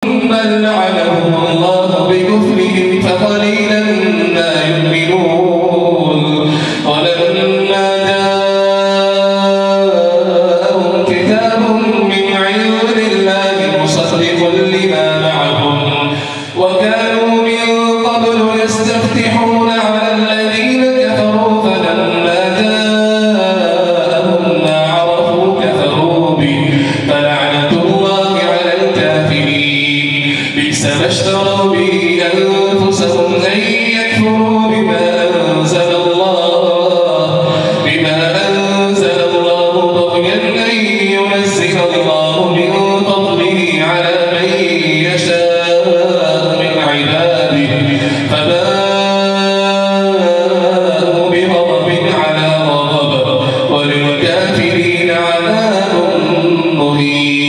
بل لعنهم الله بكفرهم فقليلا ما يؤمنون ولما جاءهم كتاب من عند الله مصدق لما معهم وكانوا من قبل يستفتحون على الذين كفروا فلما جاءهم ما عرفوا كفروا به فلعنة الله على الكافرين بئس ما اشتروا به أنفسهم أن يكفروا بما أنزل الله بغيا أن ينزل الله من فضله على من يشاء من عباده فباءوا بغضب على غضب وللكافرين عذاب مهين.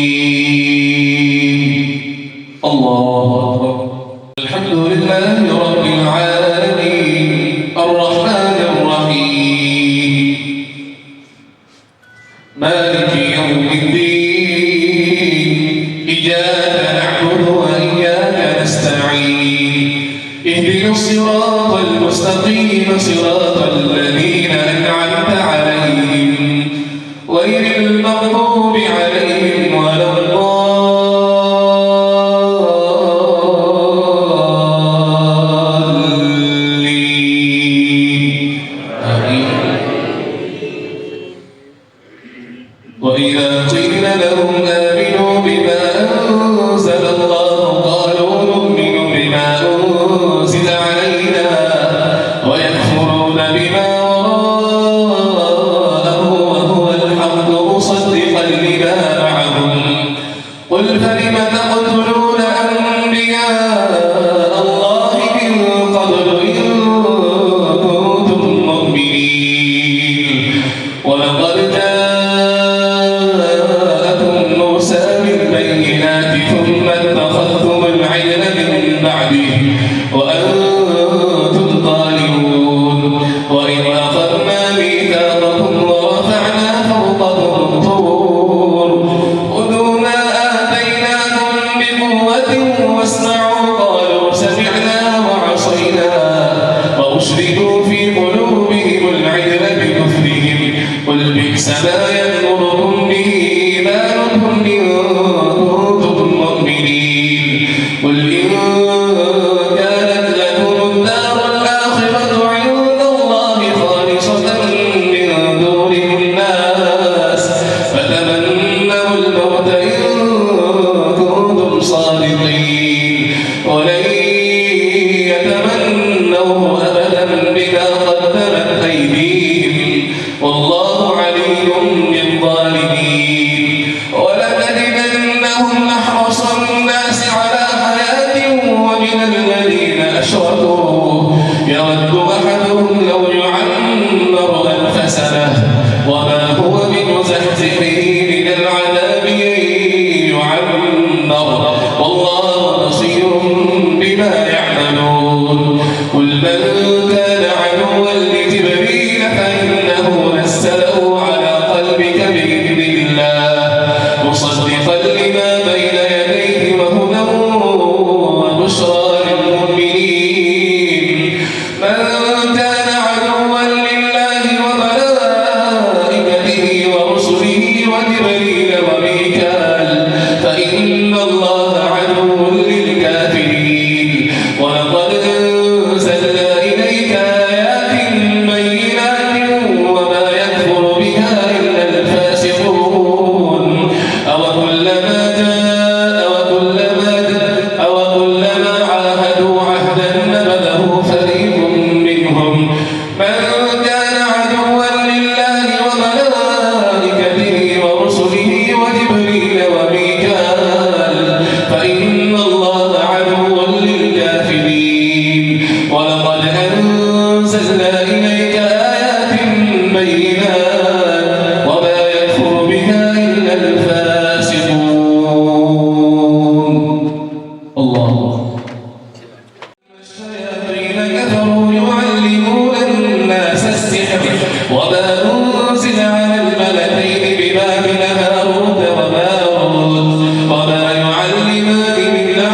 الله أكبر. الحمد لله رب العالمين الرحمن الرحيم مالك يوم الدين إياك نعبد وإياك نستعين اهدنا الصراط المستقيم صراط الذين أنعمت عليهم غير المغضوب عليهم ولا الضالين آمين. وإذا قيل لهم آمنوا بما أنزل الله قالوا نؤمن بما أنزل علينا ويكفرون بما وراءه وهو الحق مصدقا لما معهم قل فلم تقتلون أنبياء الله من قبل إن كنتم مؤمنين ولقد جاءكم موسى بالبينات ثم اتخذتم العجل من بعده وأنتم ظالمون وإذ أخذنا ميثاقكم ورفعنا فوقكم الطور خذوا ما آتيناكم بقوة واسمعوا قالوا سمعنا وعصينا وأشركوا في قلوبهم العجل بكفرهم قل بئس ما يأمركم به إيمانكم إن كنتم مؤمنين قل إن كانت لكم الدار الآخرة عند الله خالصة من دون الناس فتمنوا الموت إن كنتم صادقين ولن يتمنوه أبدا بما قدمت أيديهم والله عليم بالظالمين ولتجدنهم أحرص الناس على حياة ومن الذين أشركوا يود أحدهم لو يعمر 1000 سنة وما هو بمزحزحه من العذاب أن يعمر والله بصير بما يعملون قل من كان عدوا لجبريل فإنه نزله على قلبك بإذن الله مصدقا لما بين يديه وهدى وبشرى للمؤمنين من كان عدوا لله وملائكته ورسله وجبريل وميكال فإن الله عدو للكافرين ولقد أنزلنا إليك آيات بينات وما يكفر بها إلا الفاسقون أوكلما عاهدوا عهدا نبذه فريق منهم من كان عدوا لله وملائكته ورسله وجبريل وميكال فإن الله عدو للكافرين ولقد أنزلنا إليك آيات بينات وما يكفر بها إلا الفاسقون. الله الشياطين كفروا يعلمون الناس السحر وما أنزل على الملكين ببابل هاروت وماروت وما يعلمان من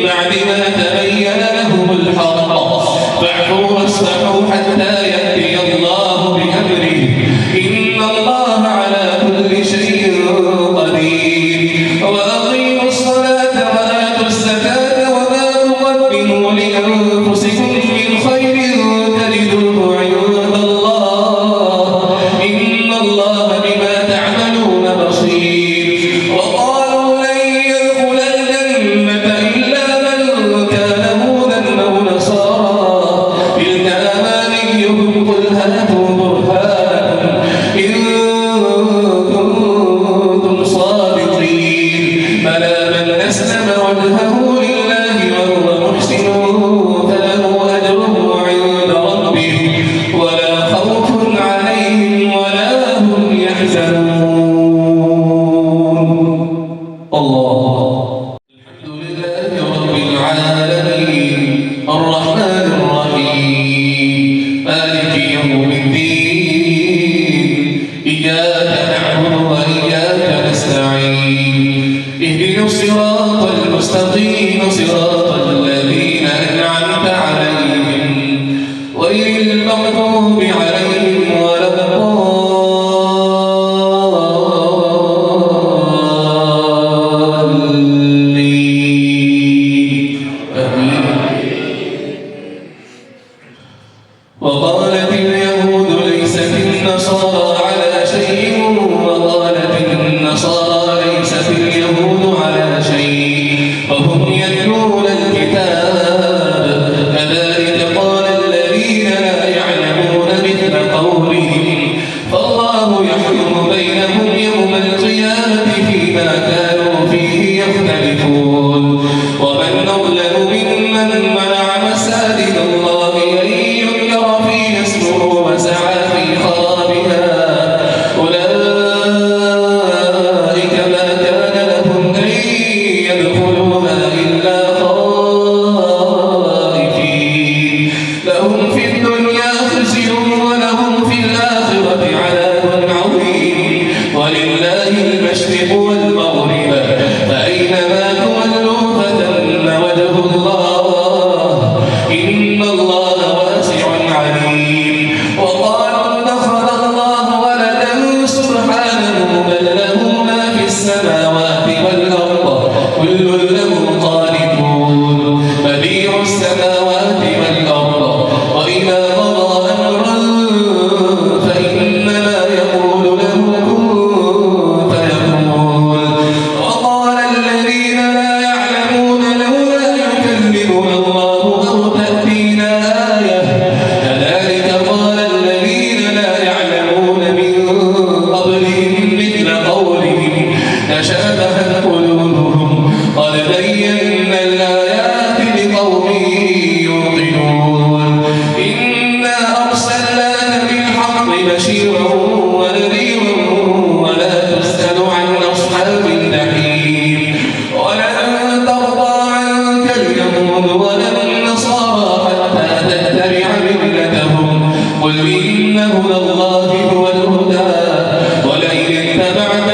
بعد ما تبين لهم الحق فاعفوا واصفحوا حتى يأتي الله بأمره إن الله على كل شيء قدير وأقيموا الصلاة وآتوا الزكاة وما تقدموا لأنفسكم من خير تجدوه عند الله إن الله بما تعملون بصير وقالوا لن يدخل الجنة إلا من كان هودا أو نصارى تلك أمانيهم قل هاتوا برهانكم إن كنتم صادقين بلى من أسلم وجهه لله وهو محسن فله أجره عند ربه ولا خوف عليهم ولا هم يحزنون الله الحمد لله رب العالمين الرحمن الرحيم مالك يوم الدين إياك نعبد وإياك نستعين اهدنا الصراط المستقيم صراط الذين أنعمت عليهم غير المغضوب عليهم ولا الضالين آمين. وقالت اليهود ليست النصارى على شيء وقالت النصارى ليست اليهود على شيء وهم يتلون الكتاب كذلك قال الذين لا يعلمون مثل قولهم فالله يحكم بينهم يوم القيامة فيما كانوا فيه يختلفون ومن أظلم ممن منع مساجد الله أن يذكر فيها اسمه وسعى في خرابها أولئك ما كان لهم أن يدخلوها إلا خائفين لهم في الدنيا خزي ولهم في الآخرة عذاب عظيم ولله المشرق والمغرب فأينما تولوا فثم وجه الله إن الله واسع عليم وقالوا اتخذ الله ولدا سبحانه بل له ما في السماوات والأرض كل له قانتون بديع السماوات والأرض وإذا قضى أمرا فإنما يقول له كن فيكون وقال الذين لا يعلمون لولا يكلمنا الله أو تأتينا آية كذلك قال الذين لا يعلمون من قبلهم مثل قولهم تشابهت قلوبهم قد بينا الآيات لقوم يوقنون إنا أرسلناك بالحق بشيرا ونذيرا ولا تسأل عن أصحاب الجحيم ولن ترضى عنك اليهود ولا النصارى حتى تتبع ملتهم قل إن هدى الله هو الهدى ولئن اتبعت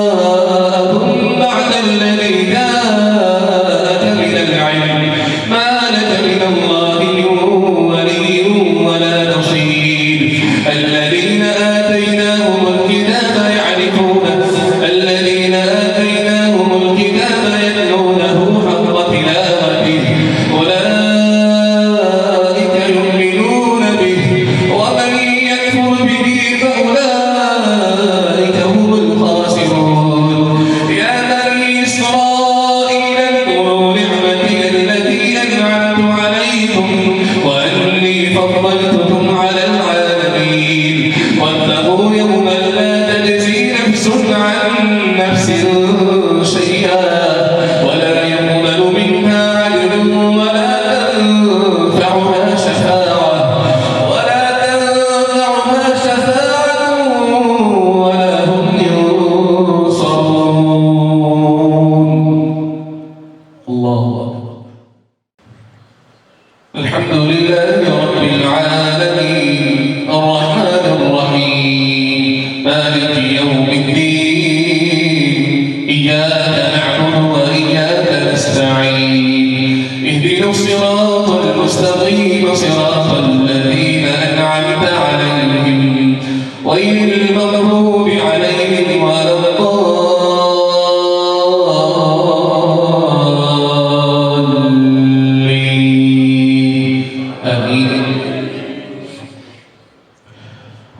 أهواءهم بعد الذي جاءك من العلم ما لك من الله من ولي ولا نصير الذين آتيناهم الكتاب يعرفونه الذين آتيناهم الكتاب يتلونه حق تلاوته أولئك يؤمنون به ومن يكفر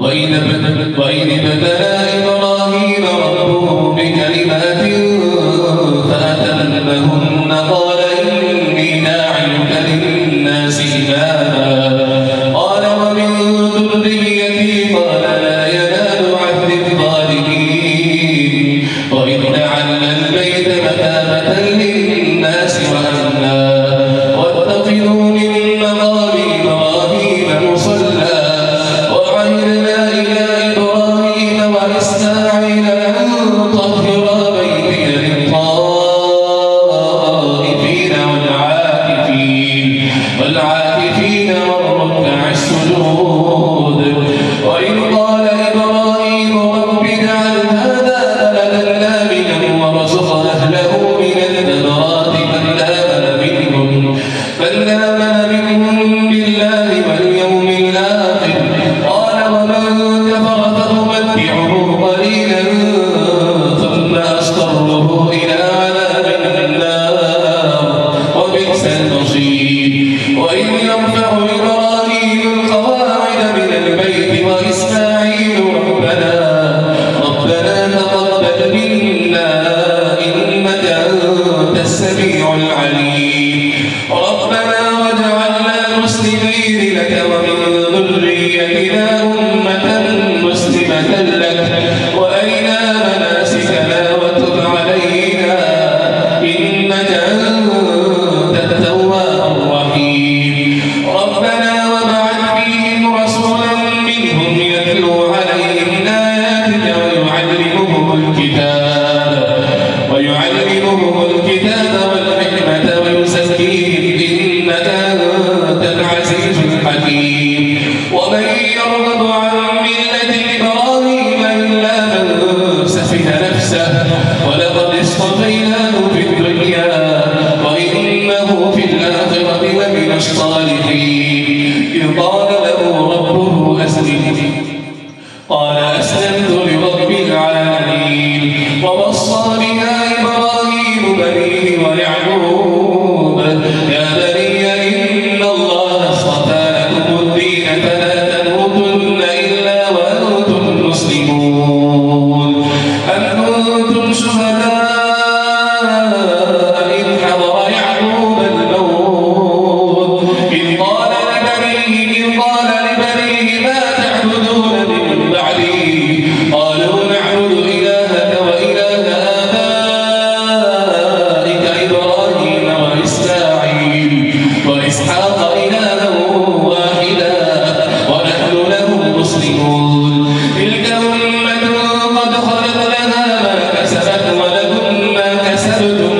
وإذ ابتلى إبراهيم ربه بكلمات فأتمهن قال إني جاعلك للناس إماما قال ومن ذريتي قال لا ينال عهد الظالمين وإذ جعلنا البيت مثابة للناس وأمنا واتخذوا من مقام إبراهيم مصلى وعهدنا إلى إبراهيم وإسماعيل أن طهرا بيتي للطائفين والعاكفين والركع السجود وإذ قال إبراهيم رب اجعل هذا بلدا آمنا وارزق أهله من الثمرات من آمن منهم بالله واليوم الآخر قال ومن كفر فأمتعه قليلا ثم أضطره إلى عذاب النار وبئس المصير وإذ يرفع إبراهيم القواعد من البيت وإسماعيل ربنا تقبل منا إنك أنت السميع العليم ربنا واجعلنا مسلمين لك ومن ذريتنا أمة مسلمة لك وأرنا مناسكنا وتب علينا إنك أنت التواب الرحيم ربنا وابعث فيهم رسولا منهم يتلو عليهم آياتك ويعلمهم الكتاب والحكمة ويزكيهم إنك أنت العزيز الحكيم ومن يرغب عن ملة إبراهيم إلا من سفه نفسه ولقد اصطفيناه في الدنيا وإنه في الآخرة لمن الصالحين إذ قال له ربه أسلم قال أسلمت لرب العالمين ووصى بها إبراهيم بنيه ويعقوب يا بني إن الله اصطفى لكم الدين فلا تموتن إلا وأنتم مسلمون أم كنتم شهداء إذ حضر يعقوب الموت إذ قال لبنيه ما تعبدون من بعدي قالوا نعبد إلهك وإله آبائك إبراهيم وإسماعيل وإسحاق إلها واحدا ونحن له مسلمون تلك أمة قد خلت لها ما كسبت ولكم ما كسبتم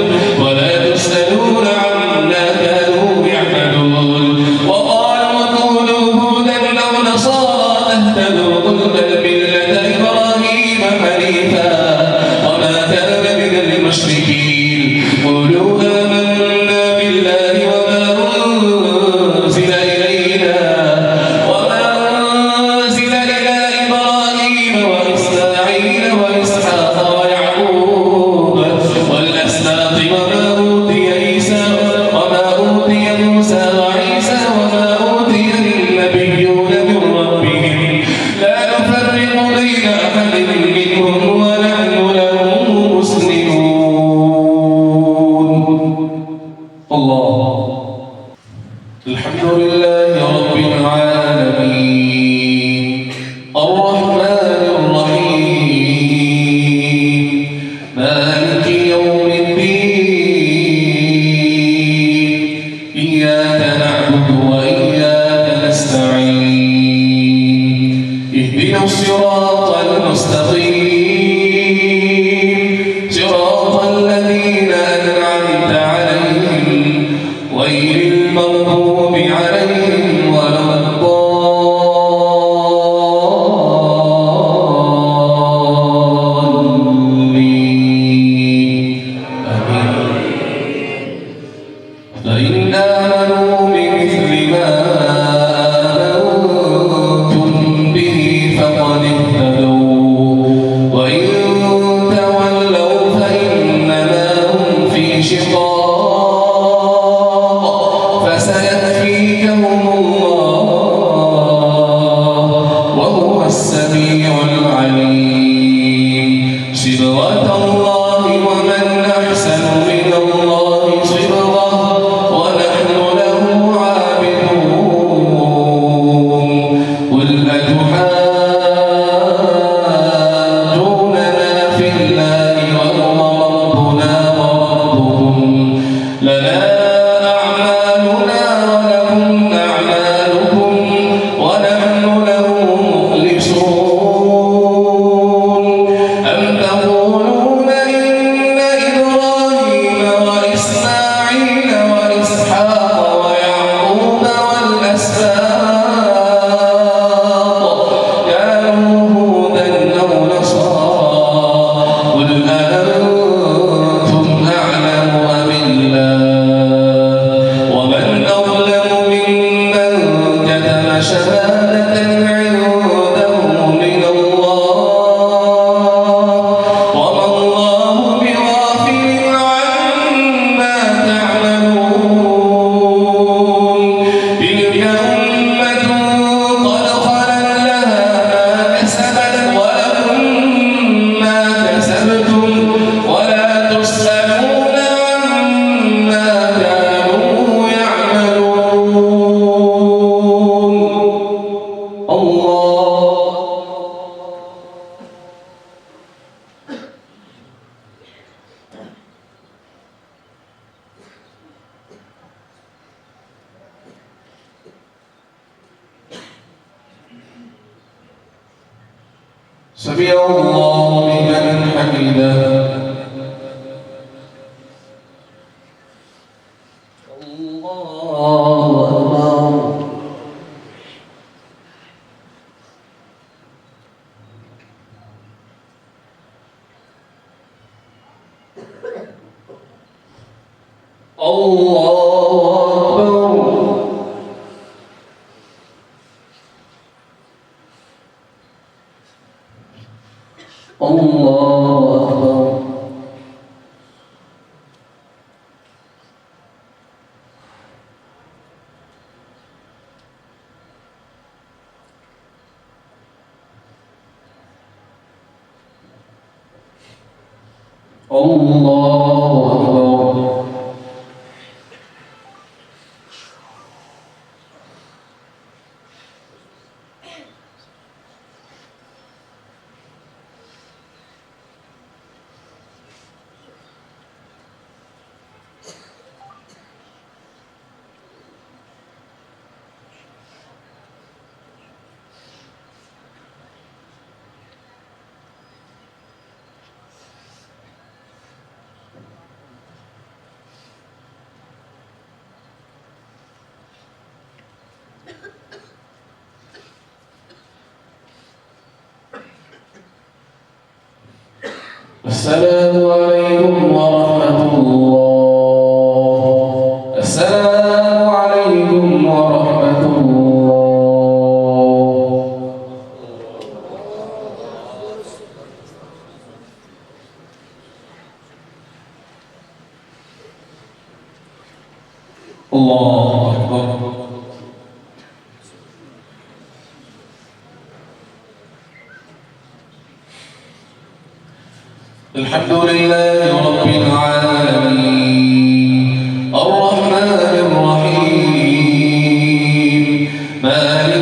ولا تسألون عما كانوا يعملون وقالوا كونوا هودا أو نصارى تهتدوا قل بل ملة إبراهيم حنيفا وما كان من المشركين قولوا آمنا بالله وما أنزل إلى إبراهيم وإسماعيل وإسحاق ويعقوب والأسباط وما أوتي موسى وعيسى وما أوتي النبيون من ربهم لا نفرق بين أحد منهم ونحن له مسلمون الله الحمد لله رب العالمين الرحمن الرحيم مالك يوم الدين إياك نعبد وإياك نستعين اهدنا الصراط المستقيم صراط الذين أنعمت عليهم غير المغضوب عليهم ولا الضالين آمين فإن آمنوا بمثل ما آمنتم به فقد اهتدوا قل أتحاجوننا في الله وهو ربنا وربكم لنا أعمالنا ولكم أعمالكم ونحن له مخلصون أم تقولون إن إبراهيم وإسماعيل وإسحاق ويعقوب والأسباط كانوا هودا أو نصارى قل أأنتم أعلم أم الله ومن أظلم ممن كتم شهادة عنده من الله وما الله بغافل عما تعملون تلك أمة قد خلت لها ما كسبت ولكم ما كسبتم ولا تسألون عما كانوا يعملون الله سمع الله لمن حمده الله أكبر الله أكبر السلام عليكم ورحمة الله. السلام عليكم ورحمة الله. الله أكبر. الحمد لله رب العالمين الرحمن الرحيم مالك